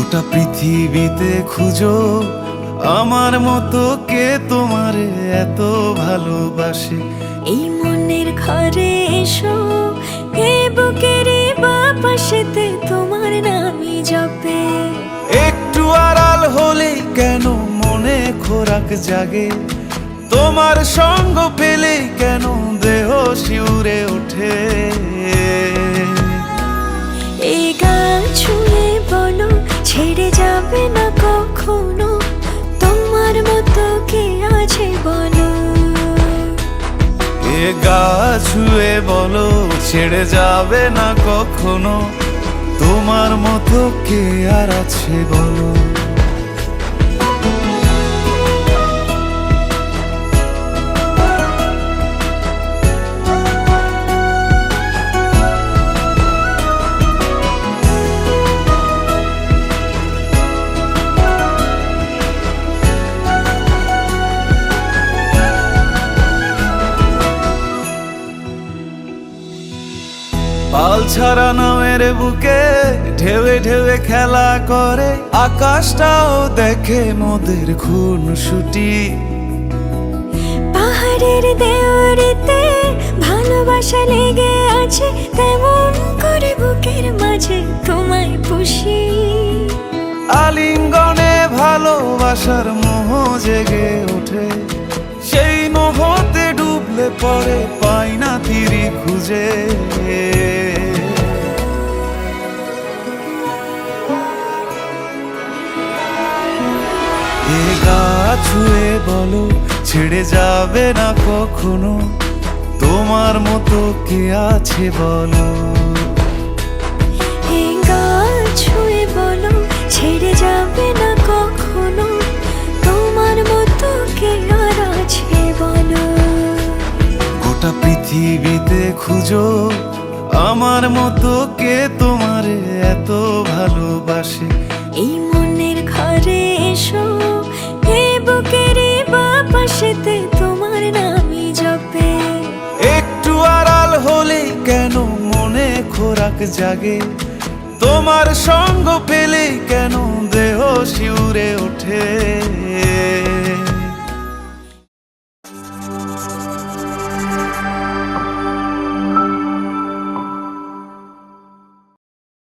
গোটা পৃথিবীতে খুঁজো আমার মতো কে তোমারে এত ভালোবাসে। এই মনের ঘরে এসো, এ বুকের বাপাশেতে তোমার নামই জপে। একটু আড়াল হলেই কেন মনে খোরাক জাগে, তোমার সঙ্গ পেলেই কেন দেহ শিউরে ওঠে। এই গান ছুঁয়ে বলো ছেড়ে যাবে না কখনো, তোমার মতো কে আছে বলো। এ গা ছুঁয়ে বলো ছেড়ে যাবে না কখনো, তোমার মতো কে আর আছে বলো। পাল ছাড়া নামের বুকে ঢেউে ঢেউে খেলা করে, আকাশটাও দেখে মোদের খুনসুটি। পাহাড়ের দেওয়ারিতে ভালোবাসা লেগে আছে, তেমন করে বুকের মাঝে তোমায় পুষি। আলিঙ্গনে ভালোবাসার মোহ জেগে ওঠে, সেই মোহতে ডুবলে পরে পাই না তীরি খুঁজে। এ গা ছুঁয়ে বলো ছেড়ে যাবে না কখনো, তোমার মতো কে আছে বলো। এই গান ছুঁয়ে বলো ছেড়ে যাবে না কখনো, তোমার মতো কে আর আছে বলো। গোটা পৃথিবীতে খুঁজো আমার মতো কে তোমারে এত ভালোবাসে। এই মনের ঘরে এসো, এ বুকের বাপাশেতে তোমার নামই জপে। একটু আড়াল হলেই কেন মনে খোরাক জাগে, তোমার সঙ্গ পেলেই কেন দেহ শিউরে ওঠে।